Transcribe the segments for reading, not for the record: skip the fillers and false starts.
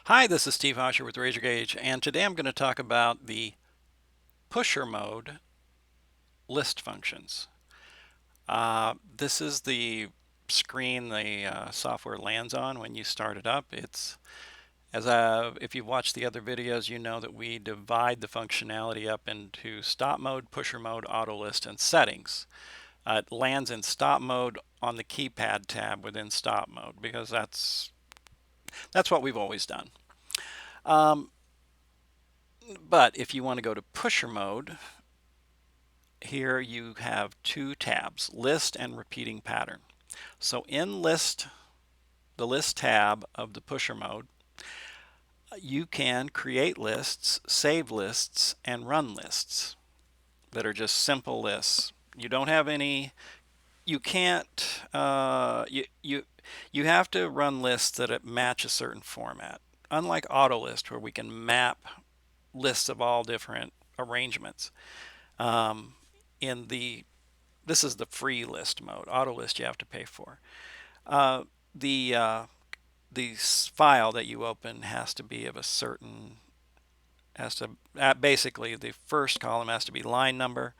Hi, this is Steve Hosher with Razorgage, and today I'm going to talk about the pusher mode list functions. This is the screen the software lands on when you start it up. If you've watched the other videos, you know that we divide the functionality up into stop mode, pusher mode, auto list, and settings. It lands in stop mode on the keypad tab within stop mode because that's what we've always done. Um, but if you want to go to pusher mode, here you have two tabs, list and repeating pattern. So in the list tab of the pusher mode, you can create lists, save lists, and run lists that are just simple lists. You don't have any, you can't, you have to run lists that match a certain format. Unlike AutoList, where we can map lists of all different arrangements. Um, in the This is the free list mode. Auto list you have to pay for. Uh, the the file that you open has to be of a certain has to basically the first column has to be line number.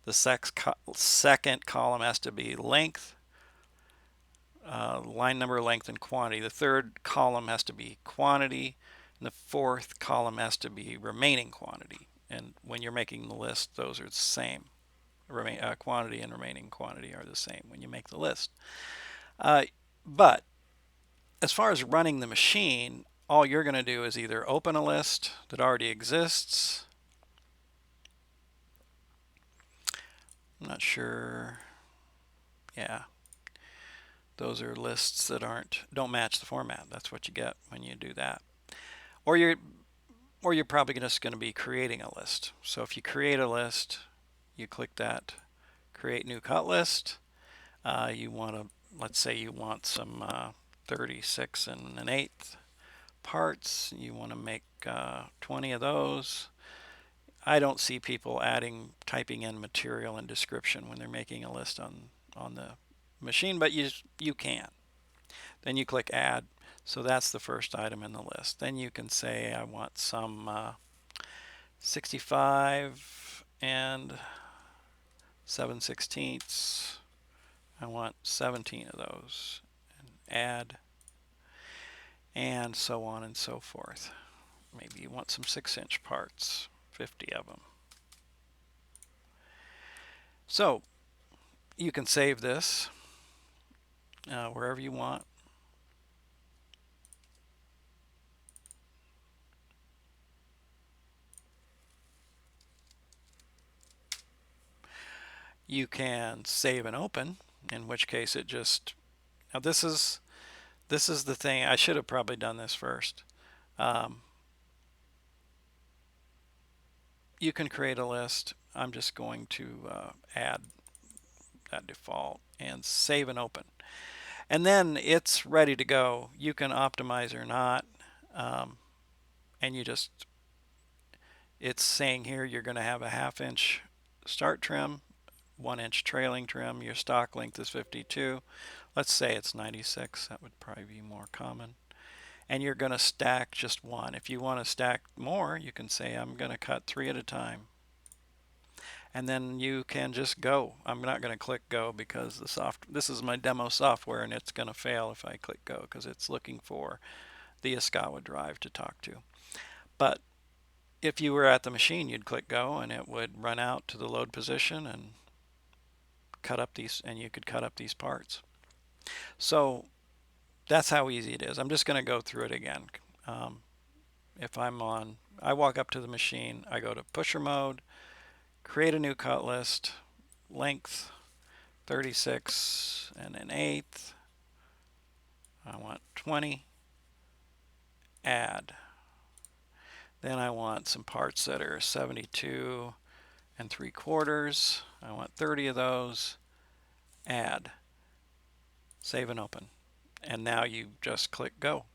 The second column has to be length, line number, length, and quantity. The third column has to be quantity, and the fourth column has to be remaining quantity. And when you're making the list, those are the same. Quantity and remaining quantity are the same when you make the list. Uh, but as far as running the machine, all you're going to do is either open a list that already exists. I'm not sure. Yeah, those are lists that don't match the format. That's what you get when you do that. Or you're probably just going to be creating a list. So if you create a list, you click that create new cut list. You want to Let's say you want some 36 and an eighth parts. You want to make 20 of those. I don't see people typing in material and description when they're making a list on the machine, but you can. Then you click add. So that's the first item in the list. Then you can say I want some 65 and 7/16. I want 17 of those. And add, and so on and so forth. Maybe you want some 6-inch parts, 50 of them. So you can save this wherever you want. You can save and open, in which case it just, now this is the thing. I should have probably done this first. Um, you can create a list. I'm just going to add that default and save and open. And then it's ready to go. You can optimize or not. Um, and it's saying here you're going to have a 1/2 inch start trim, 1-inch trailing trim. Your stock length is 52. Let's say it's 96. That would probably be more common. And you're going to stack just one. If you want to stack more, you can say I'm going to cut 3 at a time. And then you can just go. I'm not going to click go because this is my demo software and it's going to fail if I click go because it's looking for the Iskawa drive to talk to. But if you were at the machine, you'd click go and it would run out to the load position and you could cut up these parts. So that's how easy it is. I'm just going to go through it again. If I walk up to the machine, I go to pusher mode, create a new cut list, length 36 and an eighth. I want 20, add. Then I want some parts that are 72 and 3/4. I want 30 of those, add, save and open. And now you just click go.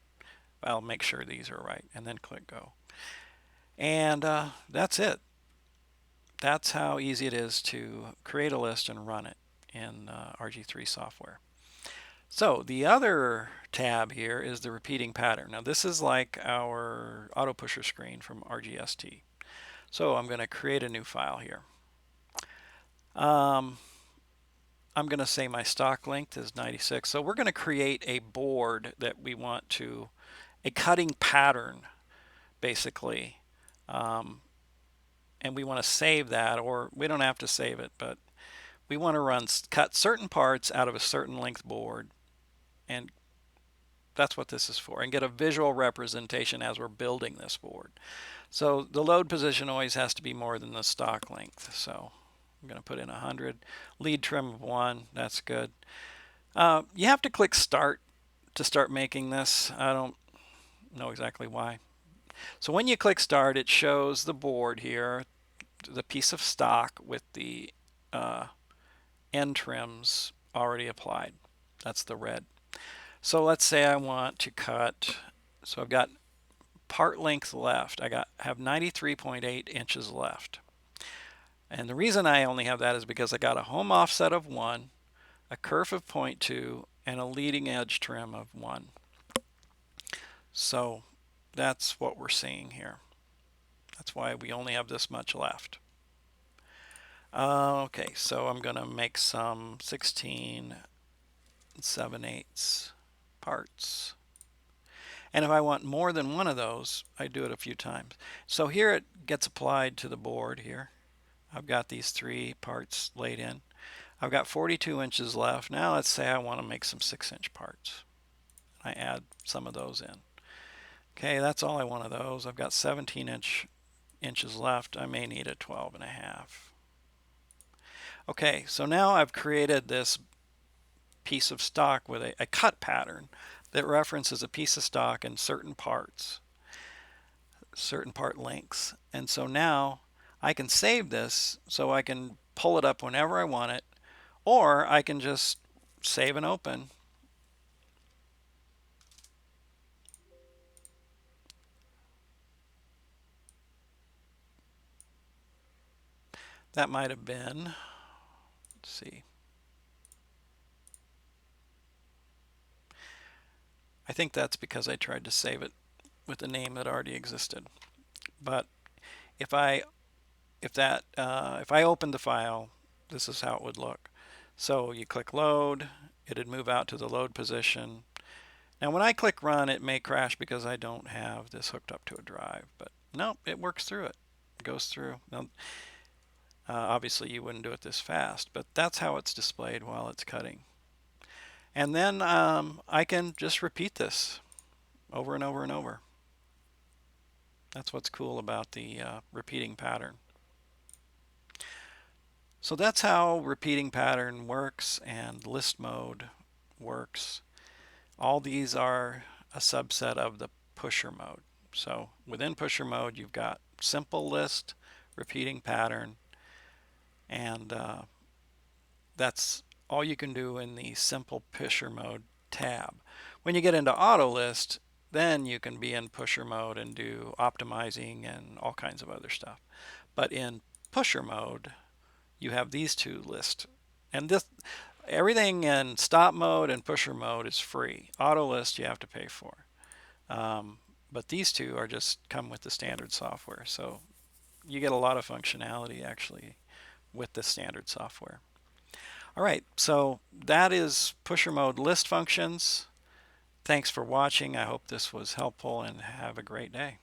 I'll make sure these are right and then click go. And that's it. That's how easy it is to create a list and run it in RG3 software. So the other tab here is the repeating pattern. Now this is like our auto pusher screen from RGST. So I'm going to create a new file here. I'm going to say my stock length is 96. So we're going to create a board that we want to, a cutting pattern basically. And we want to save that, or we don't have to save it, but we want to cut certain parts out of a certain length board, and that's what this is for, and get a visual representation as we're building this board. So the load position always has to be more than the stock length. So I'm going to put in 100. Lead trim of 1, that's good. You have to click start to start making this. I don't know exactly why. So when you click start, it shows the board here, the piece of stock with the end trims already applied. That's the red. So let's say I want to cut, so I've got part length left. I have 93.8 inches left. And the reason I only have that is because I got a home offset of 1, a kerf of 0.2, and a leading edge trim of 1. So that's what we're seeing here. That's why we only have this much left. Okay, so I'm going to make some 16 7/8 parts. And if I want more than one of those, I do it a few times. So here it gets applied to the board here. I've got these 3 parts laid in. I've got 42 inches left. Now let's say I want to make some 6-inch parts. I add some of those in. Okay, that's all I want of those. I've got 17 inches left. I may need a 12.5. Okay, so now I've created this piece of stock with a cut pattern that references a piece of stock in certain parts, certain part lengths. And so now I can save this so I can pull it up whenever I want it, or I can just save and open. That might have been, let's see. I think that's because I tried to save it with a name that already existed. But if I opened the file, this is how it would look. So you click load, it'd move out to the load position. Now when I click run, it may crash because I don't have this hooked up to a drive, but no, it works through it. It goes through. Now, obviously you wouldn't do it this fast, but that's how it's displayed while it's cutting. And then I can just repeat this over and over and over. That's what's cool about the repeating pattern. So that's how repeating pattern works and list mode works. All these are a subset of the pusher mode. So within pusher mode, you've got simple list, repeating pattern, and that's all you can do in the simple pusher mode tab. When you get into auto list, then you can be in pusher mode and do optimizing and all kinds of other stuff. But in pusher mode, you have these 2 lists. And this, everything in stop mode and pusher mode is free. Auto list you have to pay for. But these 2 are just come with the standard software. So you get a lot of functionality actually with the standard software. All right, so that is pusher mode list functions. Thanks for watching. I hope this was helpful and have a great day.